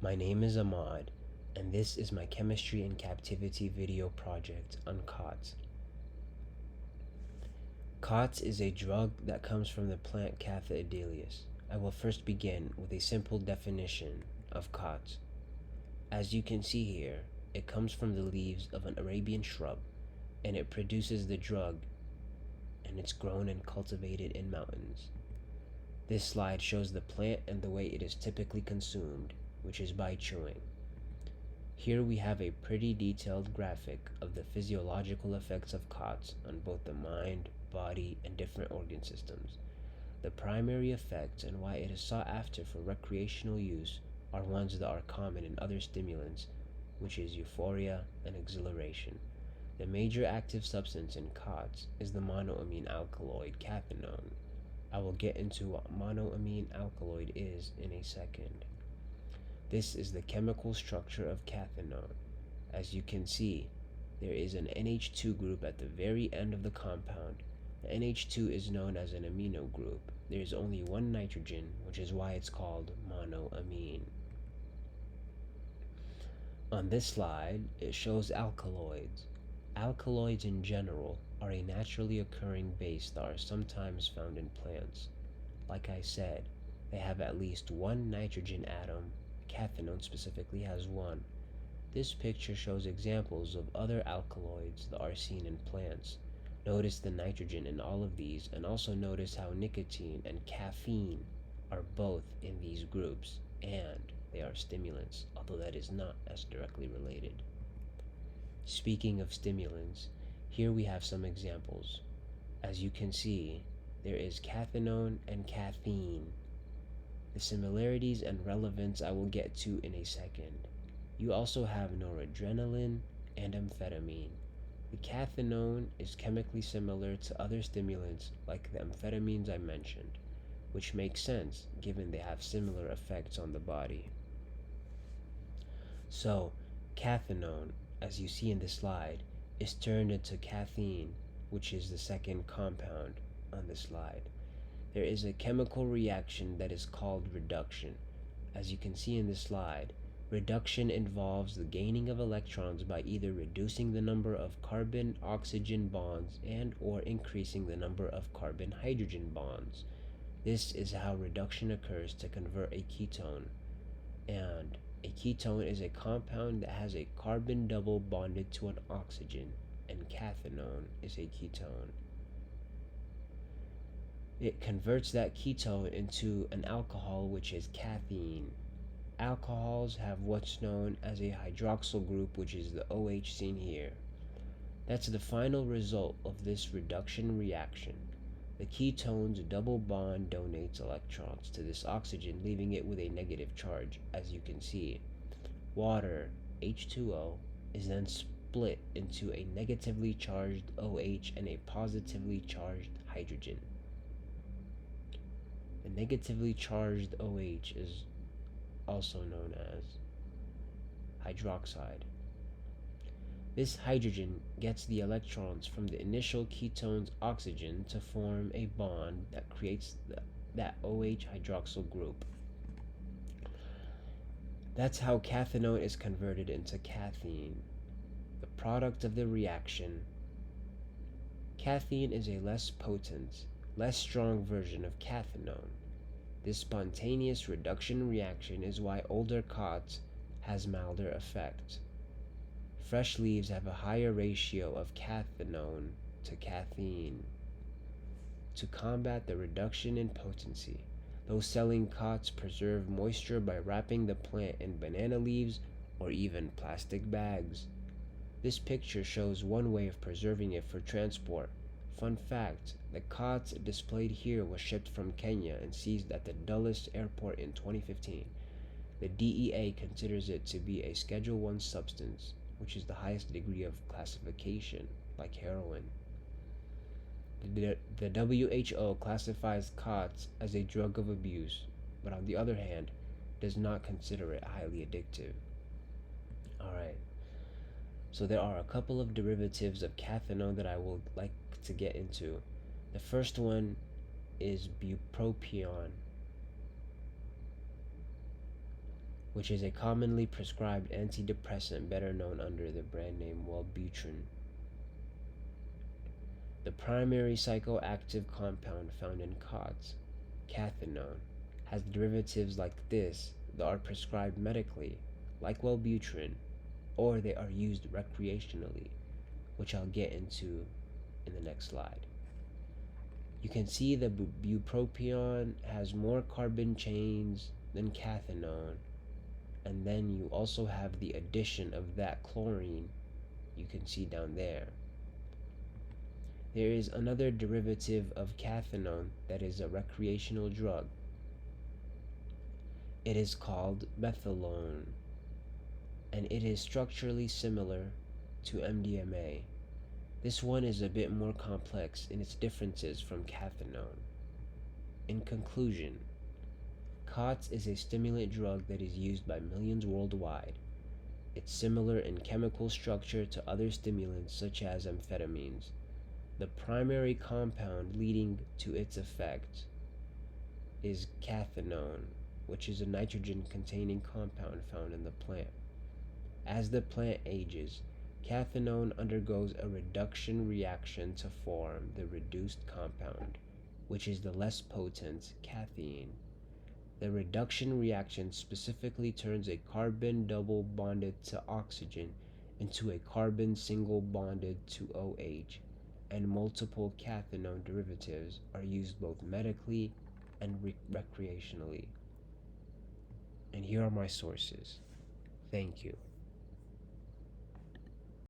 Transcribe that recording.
My name is Ahmad, and this is my Chemistry in Captivity video project on Khat. Khat is a drug that comes from the plant Khat. I will first begin with a simple definition of Khat. As you can see here, it comes from the leaves of an Arabian shrub, and it produces the drug, and it's grown and cultivated in mountains. This slide shows the plant and the way it is typically consumed, which is by chewing. Here we have a pretty detailed graphic of the physiological effects of Khat on both the mind, body, and different organ systems. The primary effects and why it is sought after for recreational use are ones that are common in other stimulants, which is euphoria and exhilaration. The major active substance in Khat is the monoamine alkaloid cathinone. I will get into what monoamine alkaloid is in a second. This is the chemical structure of cathinone. As you can see, there is an NH2 group at the very end of the compound. The NH2 is known as an amino group. There is only one nitrogen, which is why it's called monoamine. On this slide, it shows alkaloids. Alkaloids in general are a naturally occurring base that are sometimes found in plants. Like I said, they have at least one nitrogen atom. Cathinone specifically has one. This picture shows examples of other alkaloids that are seen in plants. Notice the nitrogen in all of these, and also notice how nicotine and caffeine are both in these groups, and they are stimulants, although that is not as directly related. Speaking of stimulants, here we have some examples. As you can see, there is cathinone and caffeine. The similarities and relevance I will get to in a second. You also have noradrenaline and amphetamine. The cathinone is chemically similar to other stimulants like the amphetamines I mentioned, which makes sense given they have similar effects on the body. So, cathinone, as you see in the slide, is turned into caffeine, which is the second compound on the slide. There is a chemical reaction that is called reduction. As you can see in this slide, reduction involves the gaining of electrons by either reducing the number of carbon-oxygen bonds and or increasing the number of carbon-hydrogen bonds. This is how reduction occurs to convert a ketone. And a ketone is a compound that has a carbon double bonded to an oxygen, and cathinone is a ketone. It converts that ketone into an alcohol, which is caffeine. Alcohols have what's known as a hydroxyl group, which is the OH seen here. That's the final result of this reduction reaction. The ketone's double bond donates electrons to this oxygen, leaving it with a negative charge, as you can see. Water, H2O, is then split into a negatively charged OH and a positively charged hydrogen. The negatively charged OH is also known as hydroxide. This hydrogen gets the electrons from the initial ketone's oxygen to form a bond that creates that OH hydroxyl group. That's how cathinone is converted into caffeine, the product of the reaction. Caffeine is a less potent, less strong version of cathinone. This spontaneous reduction reaction is why older Khat has milder effect. Fresh leaves have a higher ratio of cathinone to caffeine. To combat the reduction in potency, those selling Khats preserve moisture by wrapping the plant in banana leaves or even plastic bags. This picture shows one way of preserving it for transport. Fun fact, the Khat displayed here was shipped from Kenya and seized at the Dulles airport in 2015. The DEA considers it to be a Schedule I substance, which is the highest degree of classification, like heroin. The WHO classifies Khat as a drug of abuse, but on the other hand, does not consider it highly addictive. Alright, so there are a couple of derivatives of cathinone that I would like to get into. The first one is bupropion. which is a commonly prescribed antidepressant better known under the brand name Wellbutrin. The primary psychoactive compound found in Khat, cathinone, has derivatives like this that are prescribed medically, like Wellbutrin, or they are used recreationally, which I'll get into in the next slide. You can see that bupropion has more carbon chains than cathinone, and then you also have the addition of that chlorine you can see down there. There is another derivative of cathinone that is a recreational drug. It is called methylone, and it is structurally similar to MDMA. This one is a bit more complex in its differences from cathinone. In conclusion, Khat is a stimulant drug that is used by millions worldwide. It's similar in chemical structure to other stimulants such as amphetamines. The primary compound leading to its effect is cathinone, which is a nitrogen containing compound found in the plant. As the plant ages, cathinone undergoes a reduction reaction to form the reduced compound, which is the less potent cathine. The reduction reaction specifically turns a carbon double bonded to oxygen into a carbon single bonded to OH, and multiple cathinone derivatives are used both medically and recreationally. And here are my sources. Thank you.